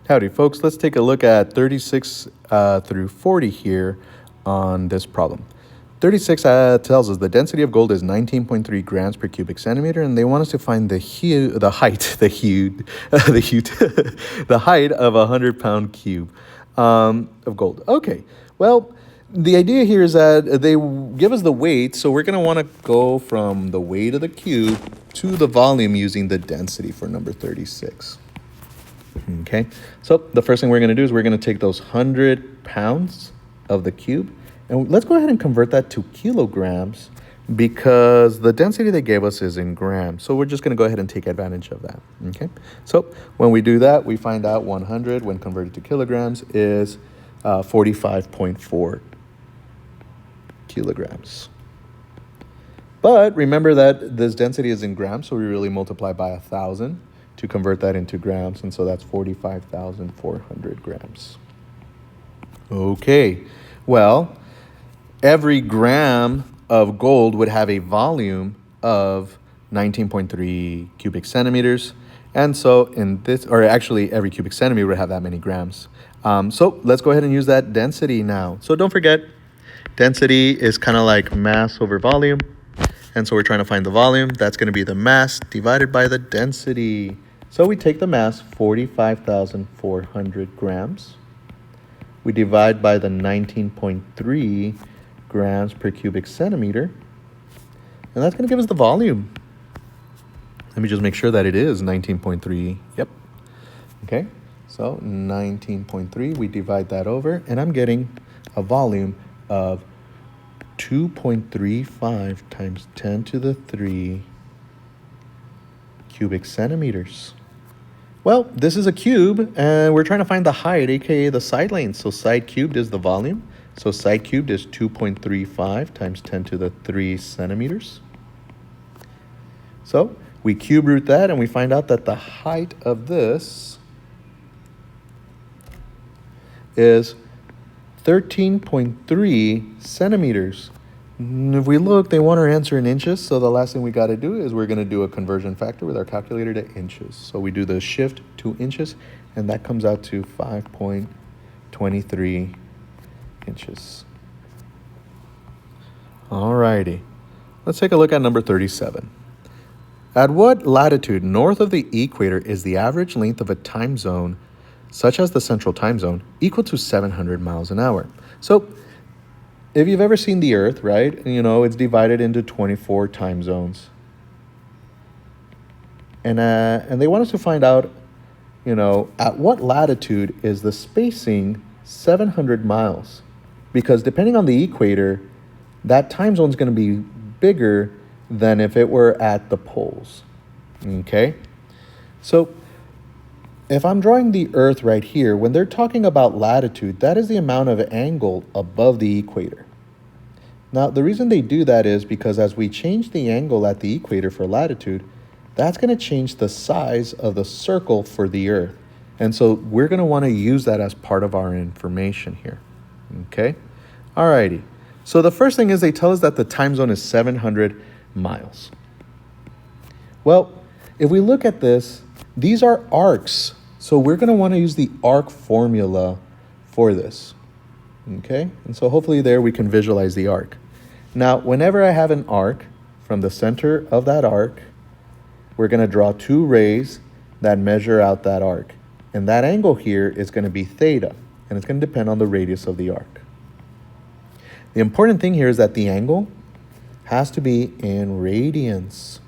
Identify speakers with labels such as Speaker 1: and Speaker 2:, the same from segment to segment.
Speaker 1: Howdy, folks. Let's take a look at 36 through 40 here on this problem. 36 tells us the density of gold is 19.3 grams per cubic centimeter, and they want us to find the height, the height of a 100-pound cube of gold. Okay, well, the idea here is that they give us the weight, so we're going to want to go from the weight of the cube to the volume using the density for number 36. Okay, so the first thing we're going to do is we're going to take those 100 pounds of the cube, and let's go ahead and convert that to kilograms because the density they gave us is in grams. So we're just going to go ahead and take advantage of that. Okay, so when we do that, we find out 100 when converted to kilograms is 45.4 kilograms. But remember that this density is in grams, so we really multiply by 1,000 to convert that into grams, and so that's 45,400 grams. Okay, well, every gram of gold would have a volume of 19.3 cubic centimeters, and so in this, or actually every cubic centimeter would have that many grams. So let's go ahead and use that density now. So don't forget, density is kind of like mass over volume. And so we're trying to find the volume. That's going to be the mass divided by the density. So we take the mass, 45,400 grams. We divide by the 19.3 grams per cubic centimeter. And that's going to give us the volume. Let me just make sure that it is 19.3. Yep. Okay. So 19.3, we divide that over, and I'm getting a volume of 2.35 times 10 to the 3 cubic centimeters. Well, this is a cube, and we're trying to find the height, aka the side length. So side cubed is the volume. So side cubed is 2.35 times 10 to the 3 centimeters. So we cube root that, and we find out that the height of this is 13.3 centimeters. If we look, they want our answer in inches, so the last thing we got to do is we're going to do a conversion factor with our calculator to inches. So we do the shift to inches, and that comes out to 5.23 inches. Alrighty, let's take a look at number 37. At what latitude north of the equator is the average length of a time zone, such as the central time zone, equal to 700 miles an hour? So if you've ever seen the Earth, right, you know, it's divided into 24 time zones. And they want us to find out, you know, at what latitude is the spacing 700 miles? Because depending on the equator, that time zone is going to be bigger than if it were at the poles. Okay? So if I'm drawing the Earth right here, when they're talking about latitude, that is the amount of angle above the equator. Now, the reason they do that is because as we change the angle at the equator for latitude, that's going to change the size of the circle for the Earth. And so we're going to want to use that as part of our information here. Okay? Alrighty. So the first thing is they tell us that the time zone is 700 miles. Well, if we look at this, these are arcs. So we're going to want to use the arc formula for this. Okay? And so hopefully there we can visualize the arc. Now, whenever I have an arc, from the center of that arc, we're going to draw two rays that measure out that arc. And that angle here is going to be theta, and it's going to depend on the radius of the arc. The important thing here is that the angle has to be in radians.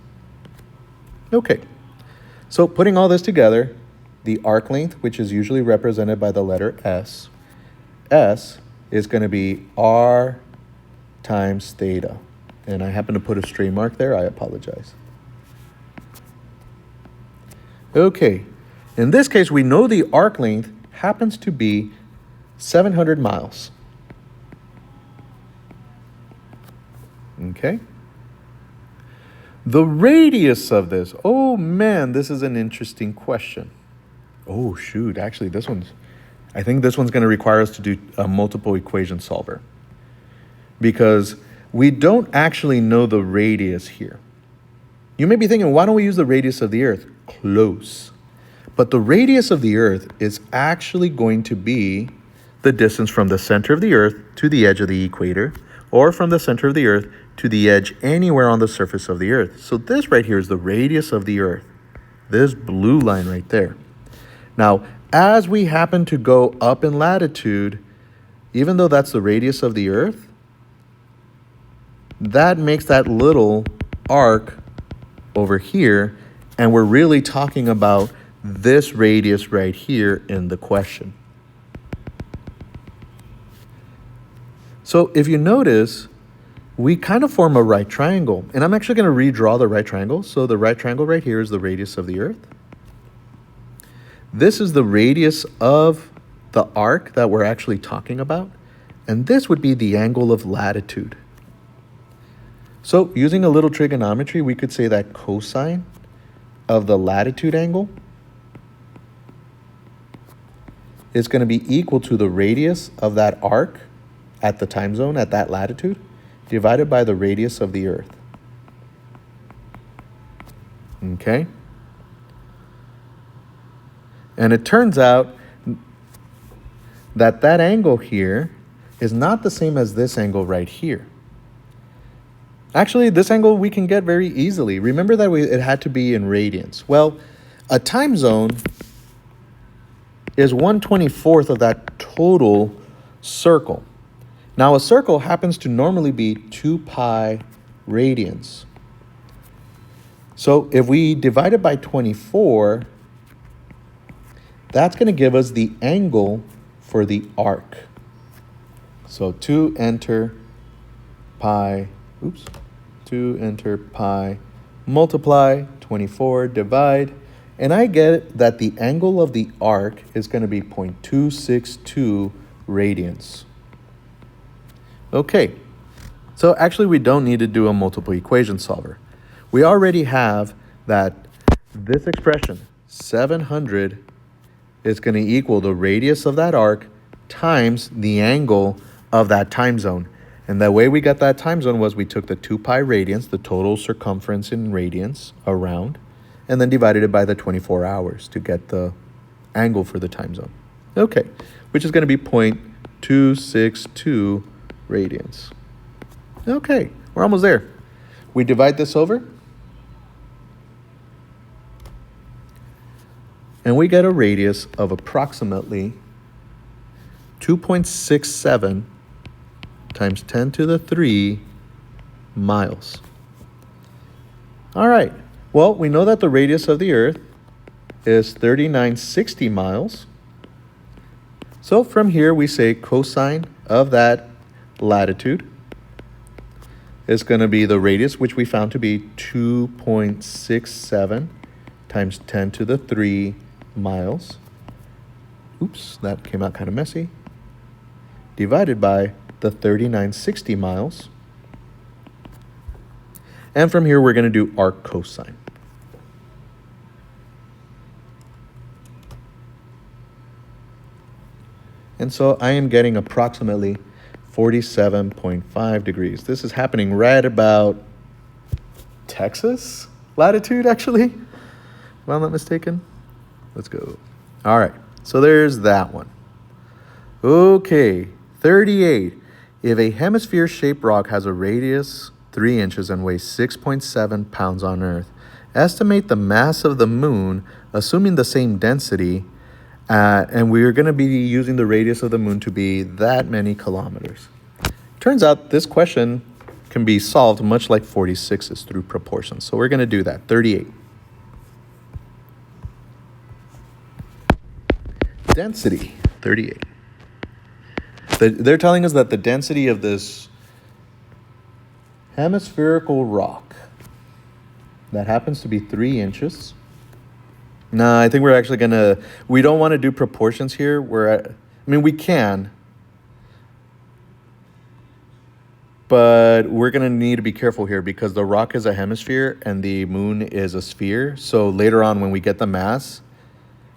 Speaker 1: Okay, so putting all this together, the arc length, which is usually represented by the letter S, S is going to be R times theta. And I happen to put a stray mark there. I apologize. Okay, in this case, we know the arc length happens to be 700 miles. Okay. The radius of this, oh man, this is an interesting question. Oh shoot, actually I think this one's going to require us to do a multiple equation solver, because we don't actually know the radius here. You may be thinking, why don't we use the radius of the Earth? Close. But the radius of the Earth is actually going to be the distance from the center of the Earth to the edge of the equator, or from the center of the Earth to the edge anywhere on the surface of the Earth. So this right here is the radius of the Earth. This blue line right there. Now, as we happen to go up in latitude, even though that's the radius of the Earth, that makes that little arc over here, and we're really talking about this radius right here in the question. So if you notice, we kind of form a right triangle, and I'm actually going to redraw the right triangle. So the right triangle right here is the radius of the Earth. This is the radius of the arc that we're actually talking about, and this would be the angle of latitude. So using a little trigonometry, we could say that cosine of the latitude angle is going to be equal to the radius of that arc at the time zone at that latitude divided by the radius of the Earth. Okay? And it turns out that that angle here is not the same as this angle right here. Actually, this angle we can get very easily. Remember that it had to be in radians. Well, a time zone is 1/24 of that total circle. Now, a circle happens to normally be 2 pi radians. So if we divide it by 24, that's going to give us the angle for the arc. So 2 enter pi multiply 24 divide, and I get that the angle of the arc is going to be 0.262 radians. Okay, so actually we don't need to do a multiple equation solver. We already have that this expression, 700, is going to equal the radius of that arc times the angle of that time zone. And the way we got that time zone was we took the 2 pi radians, the total circumference in radians around, and then divided it by the 24 hours to get the angle for the time zone. Okay, which is going to be 0.262 radians. Okay, we're almost there. We divide this over, and we get a radius of approximately 2.67 times 10 to the 3 miles. All right, well, we know that the radius of the Earth is 3960 miles. So from here, we say cosine of that latitude is going to be the radius, which we found to be 2.67 times 10 to the 3 miles. Oops, that came out kind of messy. Divided by the 3960 miles. And from here, we're going to do arc cosine. And so I am getting approximately 47.5 degrees. This is happening right about Texas latitude, actually, if I'm not mistaken. Let's go. All right, so there's that one. Okay, 38. If a hemisphere-shaped rock has a radius 3 inches and weighs 6.7 pounds on Earth, estimate the mass of the moon, assuming the same density, and we're going to be using the radius of the moon to be that many kilometers. Turns out this question can be solved much like 46's through proportions. So we're going to do that. 38. Density, 38. They're telling us that the density of this hemispherical rock that happens to be 3 inches. Nah, I think we're actually gonna, we don't want to do proportions here. We can, but we're gonna need to be careful here because the rock is a hemisphere and the moon is a sphere. So later on when we get the mass,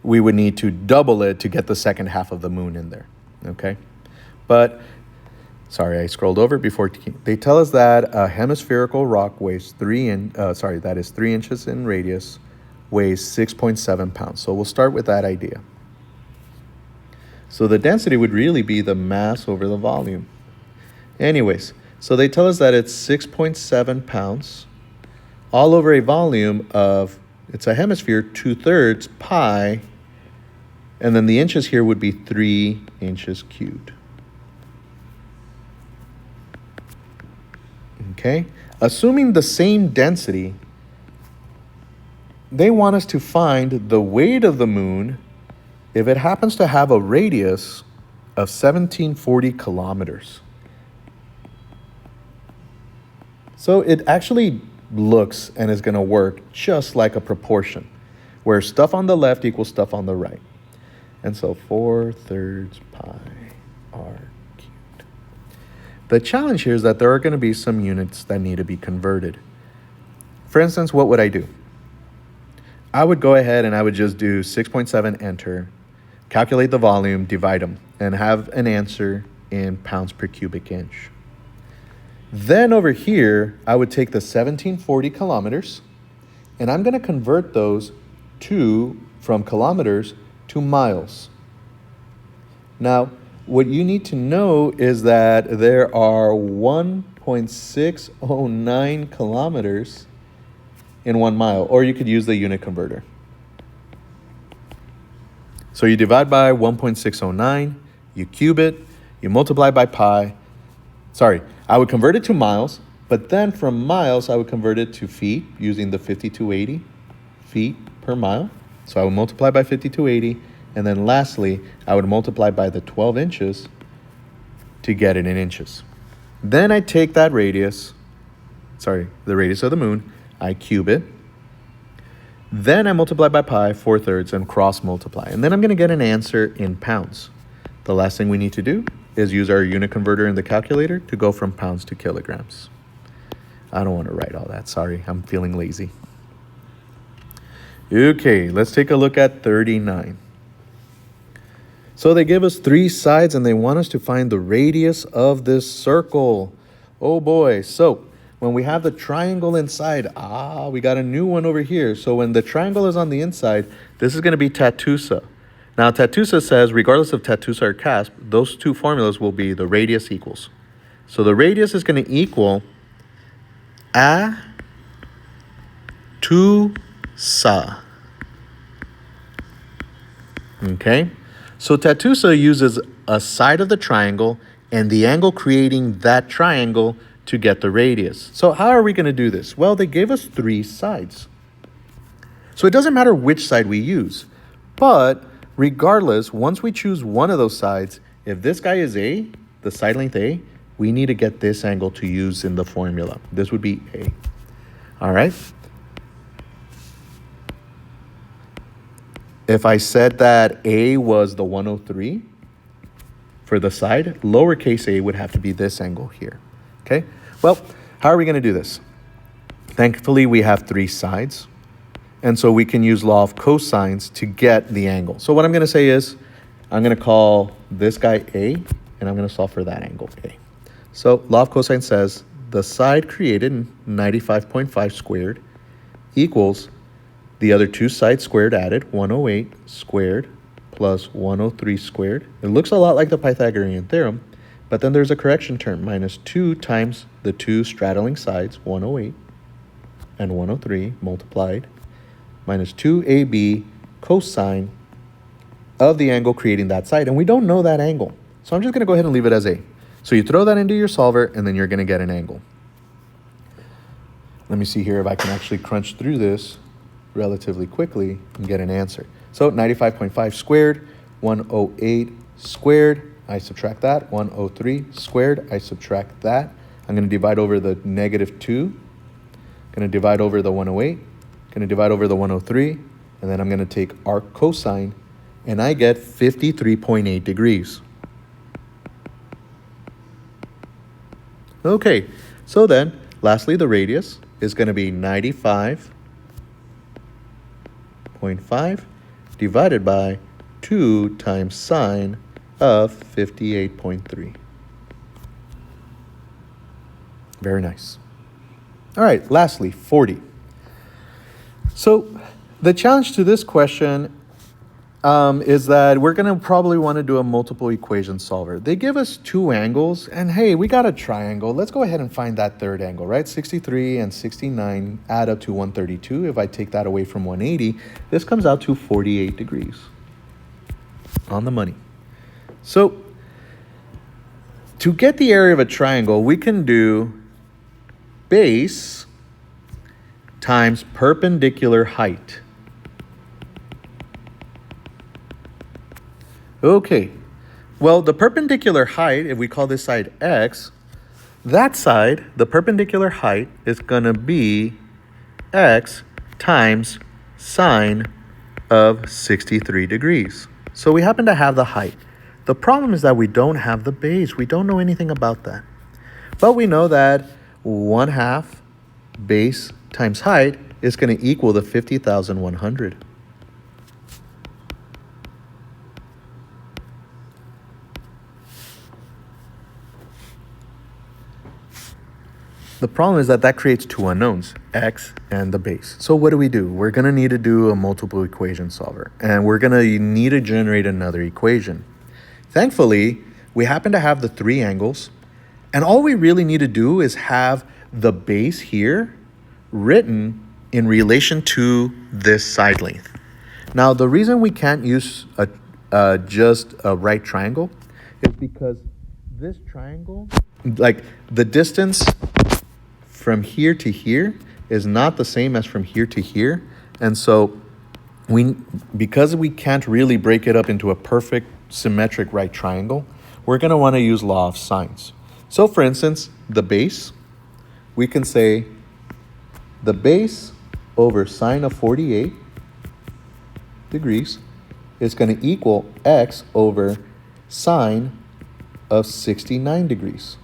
Speaker 1: we would need to double it to get the second half of the moon in there, okay? But, sorry, I scrolled over before. They tell us that a hemispherical rock weighs that is 3 inches in radius, weighs 6.7 pounds. So we'll start with that idea. So the density would really be the mass over the volume. Anyways, so they tell us that it's 6.7 pounds all over a volume of, it's a hemisphere, 2/3 pi, and then the inches here would be 3 inches cubed. Okay? Assuming the same density, they want us to find the weight of the moon if it happens to have a radius of 1740 kilometers. So it actually looks and is going to work just like a proportion, where stuff on the left equals stuff on the right. And so 4/3 pi r cubed. The challenge here is that there are going to be some units that need to be converted. For instance, what would I do? I would go ahead and I would just do 6.7, enter, calculate the volume, divide them, and have an answer in pounds per cubic inch. Then over here, I would take the 1740 kilometers, and I'm going to convert those from kilometers to miles. Now, what you need to know is that there are 1.609 kilometers in 1 mile, or you could use the unit converter. So you divide by 1.609, you cube it, you multiply by pi. Sorry, I would convert it to miles, but then from miles, I would convert it to feet using the 5280 feet per mile. So I would multiply by 5280, and then lastly, I would multiply by the 12 inches to get it in inches. Then I take that radius, the radius of the moon, I cube it. Then I multiply by pi, 4/3, and cross multiply. And then I'm going to get an answer in pounds. The last thing we need to do is use our unit converter in the calculator to go from pounds to kilograms. I don't want to write all that. Sorry, I'm feeling lazy. Okay, let's take a look at 39. So they give us 3 sides and they want us to find the radius of this circle. Oh boy. So when we have the triangle inside, we got a new one over here. So when the triangle is on the inside, this is going to be Tatusa. Now, Tatusa says, regardless of Tatusa or CASP, those two formulas will be the radius equals. So the radius is going to equal A to Sa. Okay? So Tatusa uses a side of the triangle and the angle creating that triangle to get the radius. So how are we going to do this? Well, they gave us 3 sides. So it doesn't matter which side we use. But regardless, once we choose one of those sides, if this guy is A, the side length A, we need to get this angle to use in the formula. This would be A. All right? If I said that A was the 103 for the side, lowercase a would have to be this angle here. Okay? Well, how are we going to do this? Thankfully, we have 3 sides. And so we can use law of cosines to get the angle. So what I'm going to say is, I'm going to call this guy A, and I'm going to solve for that angle A. So law of cosine says the side created, 95.5 squared, equals the other 2 sides squared added, 108 squared plus 103 squared. It looks a lot like the Pythagorean theorem, but then there's a correction term, minus 2 times the 2 straddling sides, 108 and 103 multiplied, minus 2ab cosine of the angle creating that side. And we don't know that angle. So I'm just going to go ahead and leave it as A. So you throw that into your solver, and then you're going to get an angle. Let me see here if I can actually crunch through this relatively quickly and get an answer. So 95.5 squared, 108 squared, I subtract that. 103 squared, I subtract that. I'm going to divide over the negative 2. Going to divide over the 108. Going to divide over the 103. And then I'm going to take arc cosine, and I get 53.8 degrees. Okay, so then, lastly, the radius is going to be 95.5 divided by 2 times sine of 58.3. Very nice. All right, lastly, 40. So The challenge to this question is that we're going to probably want to do a multiple equation solver. They give us two angles, and hey, we got a triangle. Let's go ahead and find that third angle, right? 63 and 69 add up to 132. If I take that away from 180, this comes out to 48 degrees. On the money. So to get the area of a triangle, we can do base times perpendicular height. Okay, well, the perpendicular height, if we call this side x, that side, the perpendicular height, is going to be x times sine of 63 degrees. So we happen to have the height. The problem is that we don't have the base. We don't know anything about that. But we know that 1/2 base times height is going to equal the 50,100. The problem is that that creates two unknowns, x and the base. So what do? We're going to need to do a multiple equation solver, and we're going to need to generate another equation. Thankfully, we happen to have the three angles, and all we really need to do is have the base here written in relation to this side length. Now, the reason we can't use just a right triangle is because this triangle, like the distance from here to here is not the same as from here to here. And so because we can't really break it up into a perfect symmetric right triangle, we're going to want to use law of sines. So for instance, the base, we can say the base over sine of 48 degrees is going to equal x over sine of 69 degrees.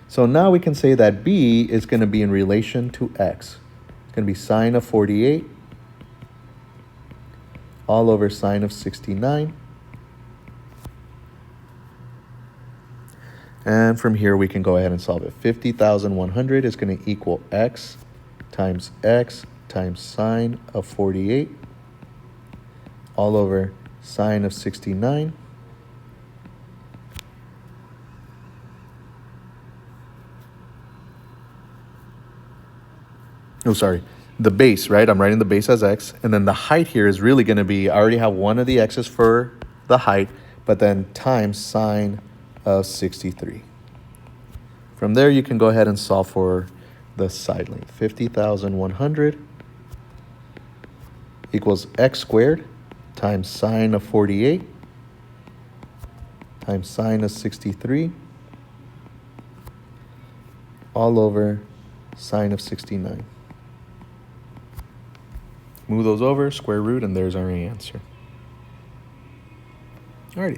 Speaker 1: So now we can say that b is going to be in relation to x. It's going to be sine of 48 all over sine of 69. And from here, we can go ahead and solve it. 50,100 is going to equal x times sine of 48 all over sine of 69. Oh, sorry. The base, right? I'm writing the base as x. And then the height here is really going to be, I already have one of the x's for the height, but then times sine of 63. From there, you can go ahead and solve for the side length. 50,100 equals x squared times sine of 48 times sine of 63 all over sine of 69. Move those over, square root, and there's our answer.